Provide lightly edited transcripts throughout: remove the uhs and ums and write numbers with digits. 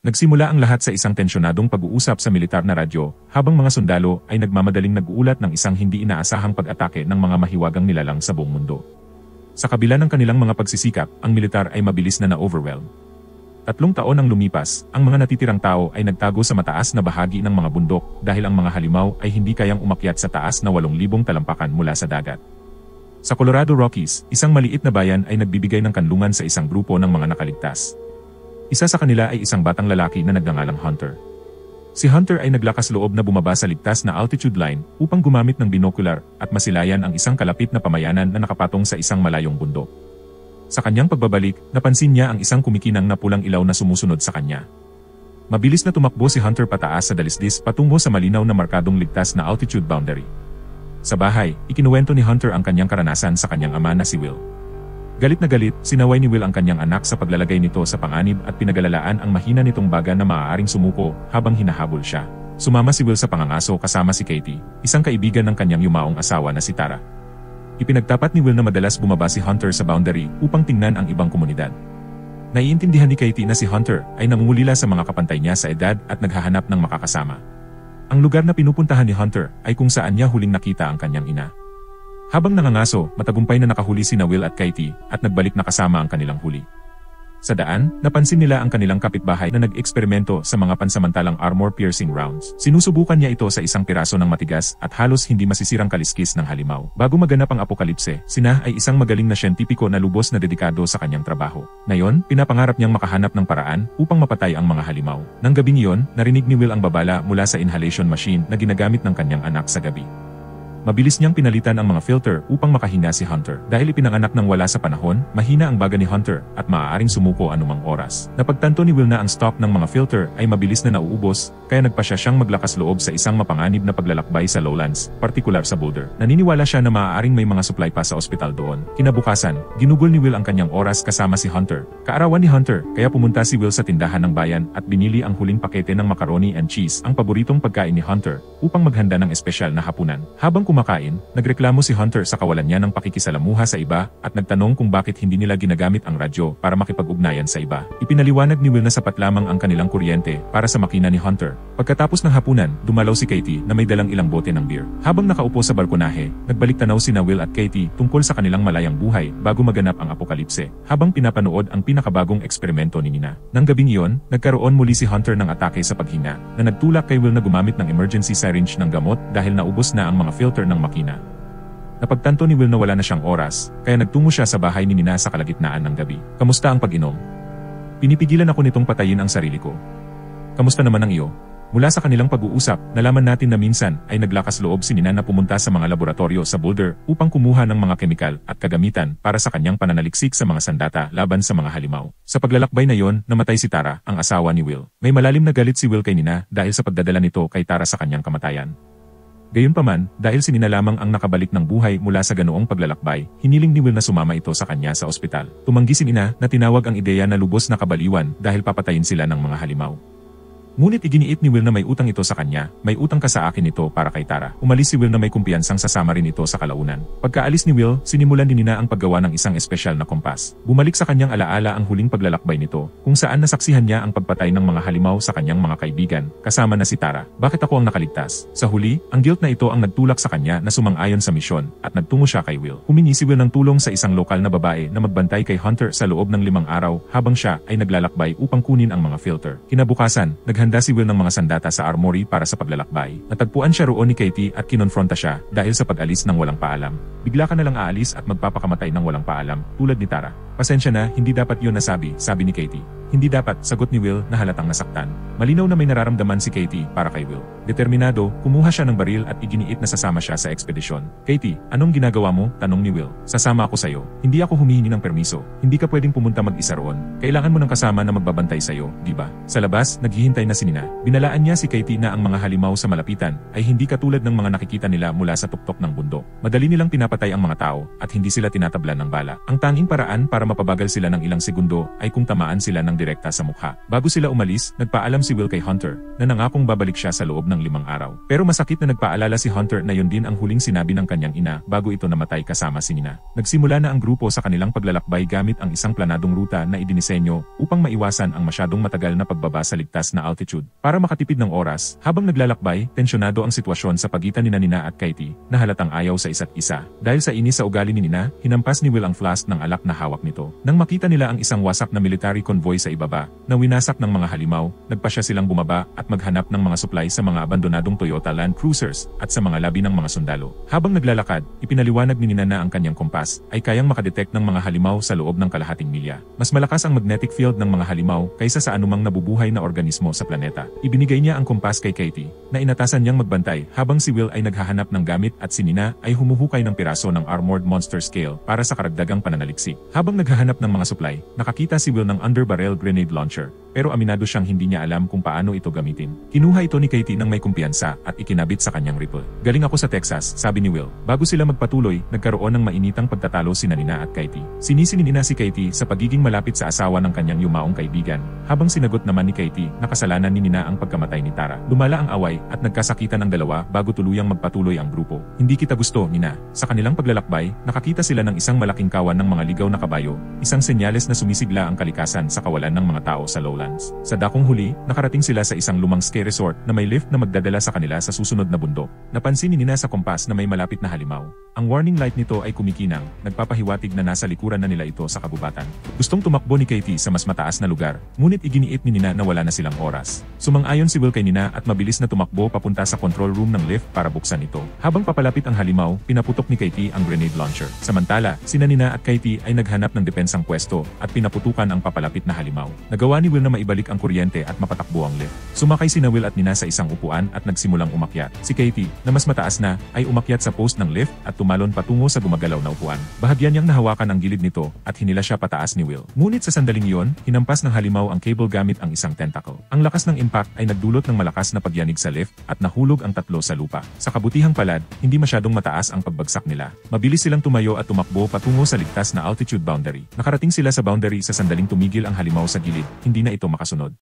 Nagsimula ang lahat sa isang tensyonadong pag-uusap sa militar na radyo, habang mga sundalo ay nagmamadaling nag-uulat ng isang hindi inaasahang pag-atake ng mga mahiwagang nilalang sa buong mundo. Sa kabila ng kanilang mga pagsisikap, ang militar ay mabilis na na-overwhelm. 3 taon ang lumipas, ang mga natitirang tao ay nagtago sa mataas na bahagi ng mga bundok dahil ang mga halimaw ay hindi kayang umakyat sa taas na 8,000 talampakan mula sa dagat. Sa Colorado Rockies, isang maliit na bayan ay nagbibigay ng kanlungan sa isang grupo ng mga nakaligtas. Isa sa kanila ay isang batang lalaki na nagngangalang Hunter. Si Hunter ay naglakas loob na bumaba sa ligtas na altitude line upang gumamit ng binocular at masilayan ang isang kalapit na pamayanan na nakapatong sa isang malayong bundok. Sa kanyang pagbabalik, napansin niya ang isang kumikinang na pulang ilaw na sumusunod sa kanya. Mabilis na tumakbo si Hunter pataas sa dalisdis patungo sa malinaw na markadong ligtas na altitude boundary. Sa bahay, ikinuwento ni Hunter ang kanyang karanasan sa kanyang ama na si Will. Galit na galit, sinaway ni Will ang kanyang anak sa paglalagay nito sa panganib at pinagalalaan ang mahina nitong baga na maaaring sumuko habang hinahabol siya. Sumama si Will sa pangangaso kasama si Katie, isang kaibigan ng kanyang yumaong asawa na si Tara. Ipinagtapat ni Will na madalas bumaba si Hunter sa boundary upang tingnan ang ibang komunidad. Naiintindihan ni Katie na si Hunter ay nangungulila sa mga kapantay niya sa edad at naghahanap ng makakasama. Ang lugar na pinupuntahan ni Hunter ay kung saan niya huling nakita ang kanyang ina. Habang nangangaso, matagumpay na nakahuli sina Will at Katie at nagbalik na kasama ang kanilang huli. Sa daan, napansin nila ang kanilang kapitbahay na nag-eksperimento sa mga pansamantalang armor-piercing rounds. Sinusubukan niya ito sa isang piraso ng matigas at halos hindi masisirang kaliskis ng halimaw. Bago maganap ang apokalipse, sina ay isang magaling na siyentipiko na lubos na dedikado sa kanyang trabaho. Ngayon, pinapangarap niyang makahanap ng paraan upang mapatay ang mga halimaw. Nang gabing iyon, narinig ni Will ang babala mula sa inhalation machine na ginagamit ng kanyang anak sa gabi. Mabilis niyang pinalitan ang mga filter upang makahinga si Hunter. Dahil ipinanganak ng wala sa panahon, mahina ang baga ni Hunter at maaaring sumuko anumang oras. Napagtanto ni Will na ang stock ng mga filter ay mabilis na nauubos, kaya nagpasya siyang maglakas loob sa isang mapanganib na paglalakbay sa lowlands, partikular sa Boulder. Naniniwala siya na maaaring may mga supply pa sa ospital doon. Kinabukasan, ginugol ni Will ang kanyang oras kasama si Hunter. Kaarawan ni Hunter, kaya pumunta si Will sa tindahan ng bayan at binili ang huling pakete ng macaroni and cheese, ang paboritong pagkain ni Hunter, upang maghanda ng espesyal na hapunan. Habang kumakain, nagreklamo si Hunter sa kawalan niya ng pakikisalamuha sa iba at nagtanong kung bakit hindi nila ginagamit ang radyo para makipag-ugnayan sa iba. Ipinaliwanag ni Will na sapat lamang ang kanilang kuryente para sa makina ni Hunter. Pagkatapos ng hapunan, dumalaw si Katie na may dalang ilang bote ng beer. Habang nakaupo sa balkonahe, nagbalik tanaw sina Will at Katie tungkol sa kanilang malayang buhay bago maganap ang apokalipse, habang pinapanood ang pinakabagong eksperimento ni Nina. Nang gabing iyon, nagkaroon muli si Hunter ng atake sa paghinga, na nagtulak kay Will na gumamit ng emergency syringe ng gamot dahil naubos na ang mga filter ng makina. Napagtanto ni Will na wala na siyang oras, kaya nagtungo siya sa bahay ni Nina sa kalagitnaan ng gabi. Kamusta ang pag-inom? Pinipigilan ako nitong patayin ang sarili ko. Kamusta naman ang iyo? Mula sa kanilang pag-uusap, nalaman natin na minsan ay naglakas loob si Nina na pumunta sa mga laboratorio sa Boulder upang kumuha ng mga kemikal at kagamitan para sa kanyang pananaliksik sa mga sandata laban sa mga halimaw. Sa paglalakbay na yon, namatay si Tara, ang asawa ni Will. May malalim na galit si Will kay Nina dahil sa pagdadala nito kay Tara sa kanyang kamatayan. Gayunpaman, dahil si Nina lamang ang nakabalik ng buhay mula sa ganoong paglalakbay, hiniling ni Will na sumama ito sa kanya sa ospital. Tumanggi si Nina na tinawag ang ideya na lubos na kabaliwan dahil papatayin sila ng mga halimaw. Ngunit iginiit ni Will na may utang ito sa kanya, may utang ka sa akin ito para kay Tara. Umalis si Will na may kumpiyansang sasama rin ito sa kalaunan. Pagkaalis ni Will, sinimulan ni Nina ang paggawa ng isang espesyal na kompas. Bumalik sa kanyang alaala ang huling paglalakbay nito, kung saan nasaksihan niya ang pagpatay ng mga halimaw sa kanyang mga kaibigan, kasama na si Tara. Bakit ako ang nakaligtas? Sa huli, ang guilt na ito ang nagtulak sa kanya na sumang-ayon sa misyon, at nagtungo siya kay Will. Humingi si Will ng tulong sa isang lokal na babae na magbantay kay Hunter sa loob ng 5 araw habang siya ay naglalakbay upang kunin ang mga filter. Kinabukasan, naghanda si Will ng mga sandata sa armory para sa paglalakbay. Natagpuan siya roon ni Katie at kinonfronta siya dahil sa pag-alis ng walang paalam. Bigla ka na lang aalis at magpapakamatay ng walang paalam, tulad ni Tara. Pasensya na, hindi dapat yun nasabi, sabi ni Katie. Hindi dapat, sagot ni Will na halatang nasaktan. Malinaw na may nararamdaman si Katie para kay Will. Determinado, kumuha siya ng baril at iginiit na sasama siya sa ekspedisyon. Katie, anong ginagawa mo? Tanong ni Will. Sasama ako sayo. Hindi ako humihingi ng permiso. Hindi ka pwedeng pumunta mag-isa roon. Kailangan mo ng kasama na magbabantay sayo, di ba? Sa labas, naghihintay na si Nina. Binalaan niya si Katie na ang mga halimaw sa malapitan ay hindi katulad ng mga nakikita nila mula sa tuktok ng bundok. Madali nilang pinapatay ang mga tao at hindi sila tinatablan ng bala. Ang tanging paraan para mapabagal sila ng ilang segundo ay kung tamaan sila ng direkta sa mukha. Bago sila umalis, nagpaalam si Will kay Hunter na nangakong babalik siya sa loob ng 5 araw. Pero masakit na nagpaalala si Hunter na yun din ang huling sinabi ng kanyang ina bago ito namatay kasama si Nina. Nagsimula na ang grupo sa kanilang paglalakbay gamit ang isang planadong ruta na idinisenyo upang maiwasan ang masyadong matagal na pagbaba sa ligtas na altitude. Para makatipid ng oras, habang naglalakbay, tensyonado ang sitwasyon sa pagitan ni Nina at Katie na halatang ayaw sa isa't isa. Dahil sa inis sa ugali ni Nina, hinampas ni Will ang flask ng alak na hawak nito. Nang makita nila ang isang wasak na military convoy sa ibaba na winasak ng mga halimaw, nagpasya silang bumaba at maghanap ng mga supply sa mga abandonadong Toyota Land Cruisers at sa mga labi ng mga sundalo. Habang naglalakad, ipinaliwanag ni Nina na ang kanyang kompas ay kayang makadetect ng mga halimaw sa loob ng kalahating milya. Mas malakas ang magnetic field ng mga halimaw kaysa sa anumang nabubuhay na organismo sa planeta. Ibinigay niya ang kompas kay Katie na inatasan niyang magbantay habang si Will ay naghahanap ng gamit at si Nina ay humuhukay ng piraso ng armored monster scale para sa karagdagang pananaliksik. Habang naghahanap ng mga supply, nakakita si Will ng underbarrel grenade launcher, pero aminado siyang hindi niya alam kung paano ito gamitin. Kinuha ito ni Katie ng may kumpiyansa at ikinabit sa kanyang rifle. Galing ako sa Texas, sabi ni Will. Bago sila magpatuloy, nagkaroon ng mainitang pagtatalo si Nina at Katie. Sinisi ni Nina si Katie sa pagiging malapit sa asawa ng kanyang yumaong kaibigan, habang sinagot naman ni Katie na kasalanan ni Nina ang pagkamatay ni Tara. Lumala ang away at nagkasakitan ang dalawa bago tuluyang magpatuloy ang grupo. Hindi kita gusto, Nina. Sa kanilang paglalakbay, nakakita sila ng isang malaking kawan ng mga ligaw na kabayo, isang senyales na sumisigla ang kalikasan sa kawalan ng mga tao sa lowlands. Sa dakong huli, nakarating sila sa isang lumang ski resort na may lift na magdadala sa kanila sa susunod na bundok. Napansin ni Nina sa kompas na may malapit na halimaw. Ang warning light nito ay kumikinang, nagpapahiwatig na nasa likuran na nila ito sa kabubatan. Gustong tumakbo ni Katie sa mas mataas na lugar, ngunit iginiit ni Nina na wala na silang oras. Sumang-ayon si Will kay Nina at mabilis na tumakbo papunta sa control room ng lift para buksan ito. Habang papalapit ang halimaw, pinaputok ni Katie ang grenade launcher. Samantala, sina Nina at Katie ay naghanap ng depensang pwesto at pinaputukan ang papalapit na halimaw. Nagawa ni Will na maibalik ang kuryente at mapatakbo ang lift. Sumakay sina Will at Nina sa isang upuan at nagsimulang umakyat. Si Katie, na mas mataas na, ay umakyat sa post ng lift at tumalon patungo sa gumagalaw na upuan. Bahagyan niyang nahawakan ang gilid nito at hinila siya pataas ni Will. Ngunit sa sandaling iyon, hinampas ng halimaw ang cable gamit ang isang tentacle. Ang lakas ng impact ay nagdulot ng malakas na pagyanig sa lift at nahulog ang tatlo sa lupa. Sa kabutihang palad, hindi masyadong mataas ang pagbagsak nila. Mabilis silang tumayo at tumakbo patungo sa ligtas na altitude boundary. Nakarating sila sa boundary sa sandaling tumigil ang halimaw sa gilid, hindi na ito makasunod.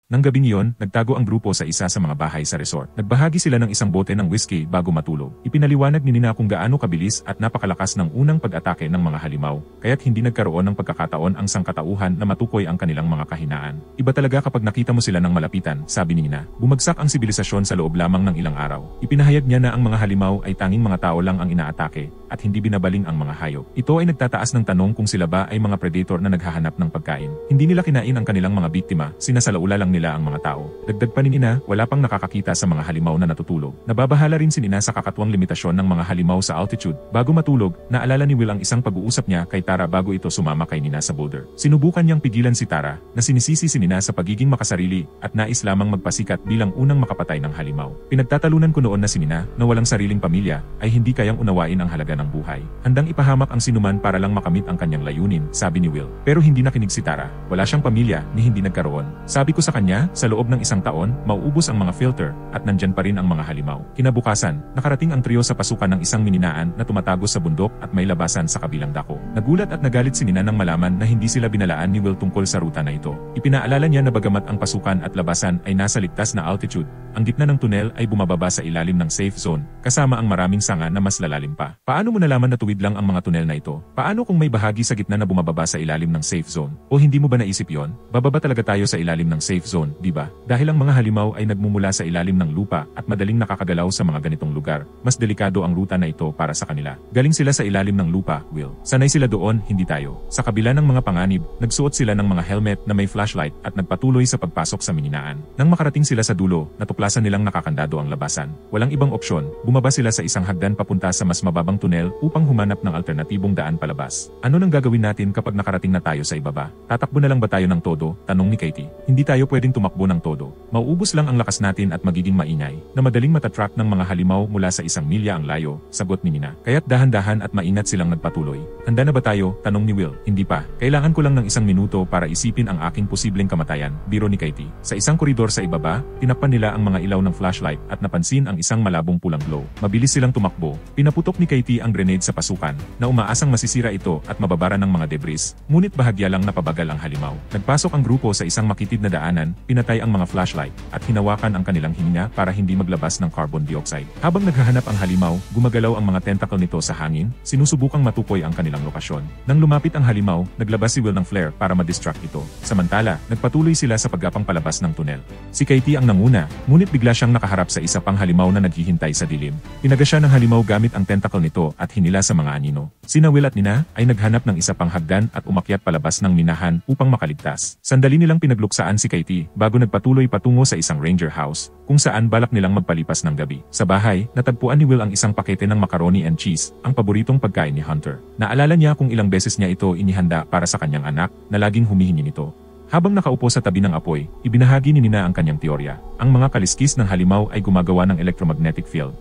Nang gabing iyon, nagtago ang grupo sa isa sa mga bahay sa resort. Nagbahagi sila ng isang bote ng whiskey bago matulog. Ipinaliwanag ni Nina kung gaano kabilis at napakalakas ng unang pag-atake ng mga halimaw, kaya't hindi nagkaroon ng pagkakataon ang sangkatauhan na matukoy ang kanilang mga kahinaan. Iba talaga kapag nakita mo sila ng malapitan, sabi ni Nina. Bumagsak ang sibilisasyon sa loob lamang ng ilang araw. Ipinahayag niya na ang mga halimaw ay tanging mga tao lang ang inaatake at hindi binabaling ang mga hayop. Ito ay nagtataas ng tanong kung sila ba ay mga predator na naghahanap ng pagkain. Hindi nila kinain ang kanilang mga biktima, sinasalaula lang nila ang mga tao. Dagdag pa ni Nina, wala pang nakakakita sa mga halimaw na natutulog. Nababahala rin si Nina sa kakatuwang limitasyon ng mga halimaw sa altitude. Bago matulog, naalala ni Will ang isang pag-uusap niya kay Tara bago ito sumama kay Nina sa boulder. Sinubukan niyang pigilan si Tara, na sinisisi si Nina sa pagiging makasarili at nais lamang magpasikat bilang unang makapatay ng halimaw. Pinagtatalunan ko noon na si Nina, na walang sariling pamilya, ay hindi kayang unawain ang halaga ng buhay. Handang ipahamak ang sinuman para lang makamit ang kanyang layunin, sabi ni Will. Pero hindi nakinig si Tara. Wala siyang pamilya, ni hindi nagkaroon. Sabi ko sa kanya, sa loob ng isang taon, mauubos ang mga filter, at nandyan pa rin ang mga halimaw. Kinabukasan, nakarating ang trio sa pasukan ng isang mininaan na tumatago sa bundok at may labasan sa kabilang dako. Nagulat at nagalit si Nina nang malaman na hindi sila binalaan ni Will tungkol sa ruta na ito. Ipinaalala niya na bagamat ang pasukan at labasan ay nasa ligtas na altitude, ang gitna ng tunel ay bumababa sa ilalim ng safe zone, kasama ang maraming sanga na mas lalalim pa. Paano mo nalaman na tuwid lang ang mga tunel na ito? Paano kung may bahagi sa gitna na bumababa sa ilalim ng safe zone? O hindi mo ba naisip yon? Bababa talaga tayo sa ilalim ng safe zone, di ba? Dahil ang mga halimaw ay nagmumula sa ilalim ng lupa at madaling nakakagalaw sa mga ganitong lugar, mas delikado ang ruta na ito para sa kanila. Galing sila sa ilalim ng lupa, Will. Sanay sila doon, hindi tayo. Sa kabila ng mga panganib, nagsuot sila ng mga helmet na may flashlight at nagpatuloy sa pagpasok sa mininaan. Nang makarating sila sa dulo, natuklasan nilang nakakandado ang labasan. Walang ibang opsyon, bumaba sila sa isang hagdan papunta sa mas mababang tunel upang humanap ng alternatibong daan palabas. Ano nang gagawin natin kapag nakarating na tayo sa ibaba? Tatakbo na lang ba tayo ng todo? Tanong ni Katie. hindi tayo pwedeng tumakbo ng todo. Mauubos lang ang lakas natin at magiging maingay, na madaling matatrack ng mga halimaw mula sa 1 milya ang layo, sagot ni Nina. Kaya't dahan-dahan at maingat silang nagpatuloy. Handa na ba tayo? Tanong ni Will. Hindi pa. Kailangan ko lang ng 1 minuto para isipin ang aking posibleng kamatayan, biro ni Katie. Sa isang koridor sa ibaba, tinakpan nila ang mga ilaw ng flashlight at napansin ang isang malabong pulang glow. Mabilis silang tumakbo. Pinaputok ni Katie ang grenade sa pasukan, na umaasang masisira ito at mababara ng mga debris, ngunit bahagya lang napabagal ang halimaw. Nagpasok ang grupo sa isang makitid na daanan, pinatay ang mga flashlight, at hinawakan ang kanilang hininga para hindi maglabas ng carbon dioxide. Habang naghahanap ang halimaw, gumagalaw ang mga tentacle nito sa hangin, sinusubukang matukoy ang kanilang lokasyon. Nang lumapit ang halimaw, naglabas si Will ng flare para ma-distract ito. Samantala, nagpatuloy sila sa paggapang palabas ng tunel. Si Katie ang nanguna, ngunit bigla siyang nakaharap sa isa pang halimaw na naghihintay sa dilim. Pinaga siya ng halimaw gamit ang tentacle nito at hinila sa mga anino. Sina Will at Nina ay naghanap ng isa pang hagdan at umakyat palabas ng minahan upang makaligtas. Sandali nilang pinagluksaan si Katie bago nagpatuloy patungo sa isang ranger house, kung saan balak nilang magpalipas ng gabi. Sa bahay, natagpuan ni Will ang isang pakete ng macaroni and cheese, ang paboritong pagkain ni Hunter. Naalala niya kung ilang beses niya ito inihanda para sa kanyang anak, na laging humihingi nito. Habang nakaupo sa tabi ng apoy, ibinahagi ni Nina ang kanyang teorya. Ang mga kaliskis ng halimaw ay gumagawa ng electromagnetic field.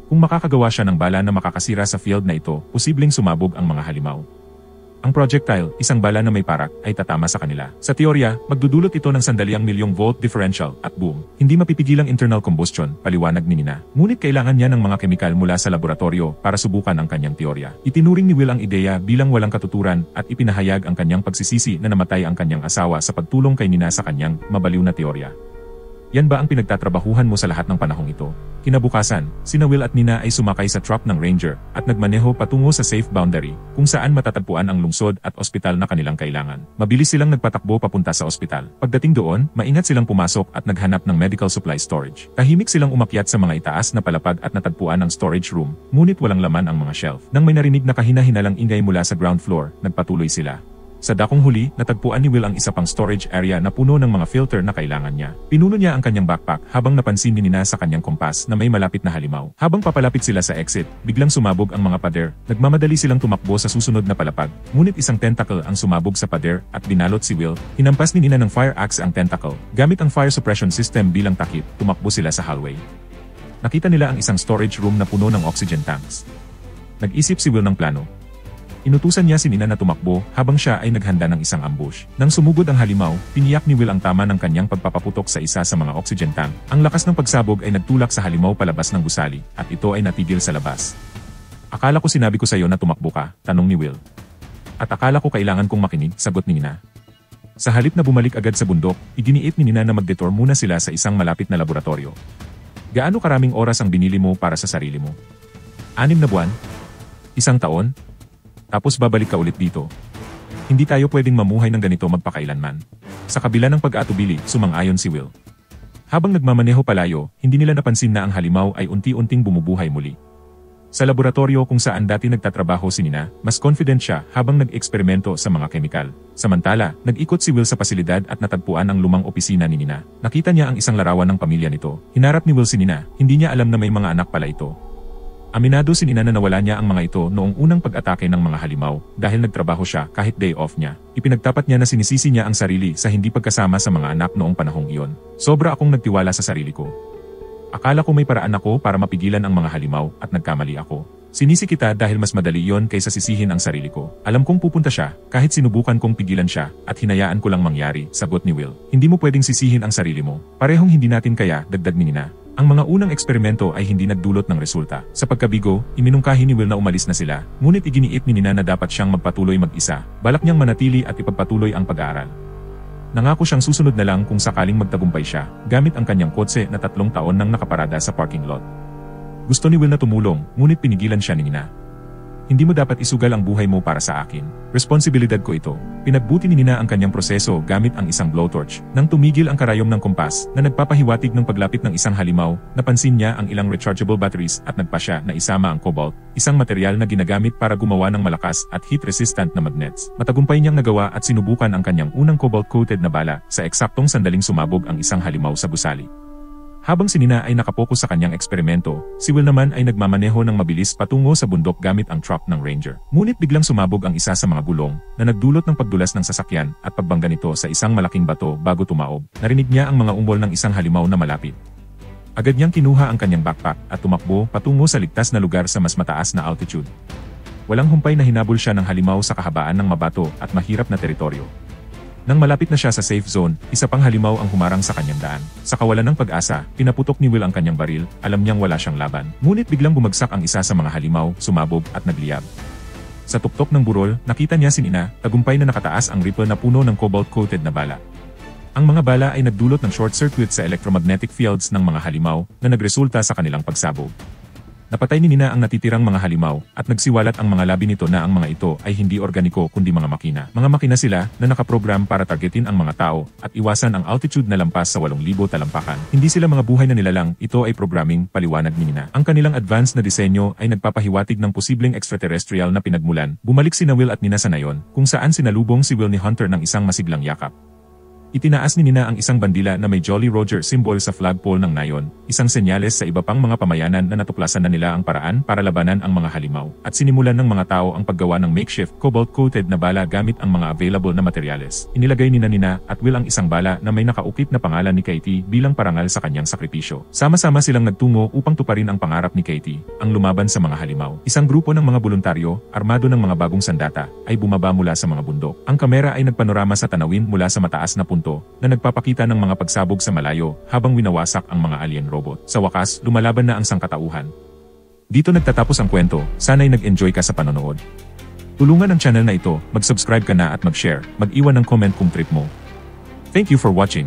Kung makakagawa siya ng bala na makakasira sa field na ito, posibleng sumabog ang mga halimaw. Ang projectile, isang bala na may parak, ay tatama sa kanila. Sa teorya, magdudulot ito ng 100,000,000 volt differential, at boom, hindi mapipigilang internal combustion, paliwanag ni Nina. Ngunit kailangan niya ng mga kemikal mula sa laboratorio para subukan ang kanyang teorya. Itinuring ni Will ang ideya bilang walang katuturan at ipinahayag ang kanyang pagsisisi na namatay ang kanyang asawa sa pagtulong kay Nina sa kanyang mabaliw na teorya. Yan ba ang pinagtatrabahuhan mo sa lahat ng panahong ito? Kinabukasan, sina Will at Nina ay sumakay sa truck ng ranger at nagmaneho patungo sa safe boundary, kung saan matatagpuan ang lungsod at ospital na kanilang kailangan. Mabilis silang nagpatakbo papunta sa ospital. Pagdating doon, maingat silang pumasok at naghanap ng medical supply storage. Tahimik silang umakyat sa mga itaas na palapag at natagpuan ang storage room, ngunit walang laman ang mga shelf. Nang may narinig na kahina-hinalang ingay mula sa ground floor, nagpatuloy sila. Sa dakong huli, natagpuan ni Will ang isa pang storage area na puno ng mga filter na kailangan niya. Pinuno niya ang kanyang backpack habang napansin ni Nina sa kanyang kompas na may malapit na halimaw. Habang papalapit sila sa exit, biglang sumabog ang mga pader. Nagmamadali silang tumakbo sa susunod na palapag. Ngunit isang tentacle ang sumabog sa pader at binalot si Will. Hinampas ni Nina ng fire axe ang tentacle. Gamit ang fire suppression system bilang takip, tumakbo sila sa hallway. Nakita nila ang isang storage room na puno ng oxygen tanks. Nag-isip si Will ng plano. Inutusan niya si Nina na tumakbo habang siya ay naghanda ng isang ambush. Nang sumugod ang halimaw, tiniyak ni Will ang tama ng kanyang pagpapaputok sa isa sa mga oxygen tank. Ang lakas ng pagsabog ay nagtulak sa halimaw palabas ng gusali, at ito ay natigil sa labas. Akala ko sinabi ko sa iyo na tumakbo ka, tanong ni Will. At akala ko kailangan kong makinig, sagot ni Nina. Sa halip na bumalik agad sa bundok, iginiit ni Nina na mag-detour muna sila sa isang malapit na laboratorio. Gaano karaming oras ang binili mo para sa sarili mo? 6 na buwan? 1 taon? Tapos babalik ka ulit dito. Hindi tayo pwedeng mamuhay ng ganito magpakailanman. Sa kabila ng pag-aatubili, sumang-ayon si Will. Habang nagmamaneho palayo, hindi nila napansin na ang halimaw ay unti-unting bumubuhay muli. Sa laboratorio kung saan dati nagtatrabaho si Nina, mas confident siya habang nag-eksperimento sa mga kemikal. Samantala, nag-ikot si Will sa pasilidad at natagpuan ang lumang opisina ni Nina. Nakita niya ang isang larawan ng pamilya nito. Hinarap ni Will si Nina, hindi niya alam na may mga anak pala ito. Aminado si Nina na nawala niya ang mga ito noong unang pag-atake ng mga halimaw dahil nagtrabaho siya kahit day off niya. Ipinagtapat niya na sinisisi niya ang sarili sa hindi pagkasama sa mga anak noong panahong iyon. Sobra akong nagtiwala sa sarili ko. Akala ko may paraan ako para mapigilan ang mga halimaw at nagkamali ako. Sinisi kita dahil mas madali iyon kaysa sisihin ang sarili ko. Alam kong pupunta siya kahit sinubukan kong pigilan siya at hinayaan ko lang mangyari, sagot ni Will. Hindi mo pwedeng sisihin ang sarili mo. Parehong hindi natin kaya, dagdag ni Nina. Ang mga unang eksperimento ay hindi nagdulot ng resulta. Sa pagkabigo, iminungkahi ni Will na umalis na sila, ngunit iginiit ni Nina na dapat siyang magpatuloy mag-isa. Balak niyang manatili at ipagpatuloy ang pag-aaral. Nangako siyang susunod na lang kung sakaling magtagumpay siya, gamit ang kanyang kotse na 3 taon nang nakaparada sa parking lot. Gusto ni Will na tumulong, ngunit pinigilan siya ni Nina. Hindi mo dapat isugal ang buhay mo para sa akin. Responsibilidad ko ito. Pinagbuti ni Nina ang kanyang proseso gamit ang isang blowtorch. Nang tumigil ang karayom ng kompas na nagpapahiwatig ng paglapit ng isang halimaw, napansin niya ang ilang rechargeable batteries at nagpa siya na isama ang cobalt, isang material na ginagamit para gumawa ng malakas at heat-resistant na magnets. Matagumpay niyang nagawa at sinubukan ang kanyang unang cobalt-coated na bala sa eksaktong sandaling sumabog ang isang halimaw sa gusali. Habang si Nina ay nakapokus sa kanyang eksperimento, si Will naman ay nagmamaneho ng mabilis patungo sa bundok gamit ang truck ng ranger. Ngunit biglang sumabog ang isa sa mga gulong na nagdulot ng pagdulas ng sasakyan at pagbangga nito sa isang malaking bato bago tumaob. Narinig niya ang mga umbol ng isang halimaw na malapit. Agad niyang kinuha ang kanyang backpack at tumakbo patungo sa ligtas na lugar sa mas mataas na altitude. Walang humpay na hinabol siya ng halimaw sa kahabaan ng mabato at mahirap na teritoryo. Nang malapit na siya sa safe zone, isa pang halimaw ang humarang sa kanyang daan. Sa kawalan ng pag-asa, pinaputok ni Will ang kanyang baril, alam niyang wala siyang laban. Ngunit biglang bumagsak ang isa sa mga halimaw, sumabog at nagliyab. Sa tuktok ng burol, nakita niya si Nina, tagumpay na nakataas ang rifle na puno ng cobalt-coated na bala. Ang mga bala ay nagdulot ng short circuit sa electromagnetic fields ng mga halimaw na nagresulta sa kanilang pagsabog. Napatay ni Nina ang natitirang mga halimaw at nagsiwalat ang mga labi nito na ang mga ito ay hindi organiko kundi mga makina. Mga makina sila na nakaprogram para targetin ang mga tao at iwasan ang altitude na lampas sa 8,000 talampakan. Hindi sila mga buhay na nilalang, ito ay programming, paliwanag ni Nina. Ang kanilang advanced na disenyo ay nagpapahiwatig ng posibleng extraterrestrial na pinagmulan. Bumalik sina Will at Nina sa nayon, kung saan sinalubong si Will ni Hunter ng isang masiglang yakap. Itinaas ni Nina ang isang bandila na may Jolly Roger symbol sa flagpole ng nayon, isang senyales sa iba pang mga pamayanan na natuklasan na nila ang paraan para labanan ang mga halimaw, at sinimulan ng mga tao ang paggawa ng makeshift cobalt-coated na bala gamit ang mga available na materyales. Inilagay ni Nina at Will ang isang bala na may nakaukit na pangalan ni Katie bilang parangal sa kanyang sakripisyo. Sama-sama silang nagtungo upang tuparin ang pangarap ni Katie, ang lumaban sa mga halimaw. Isang grupo ng mga voluntaryo, armado ng mga bagong sandata, ay bumaba mula sa mga bundok. Ang kamera ay nagpanorama sa tanawin mula sa mataas na punto na nagpapakita ng mga pagsabog sa malayo habang winawasak ang mga alien robot. Sa wakas, lumalaban na ang sangkatauhan. Dito nagtatapos ang kwento, sana'y nag-enjoy ka sa panonood. Tulungan ang channel na ito, mag-subscribe ka na at mag-share, mag-iwan ng comment kung trip mo. Thank you for watching.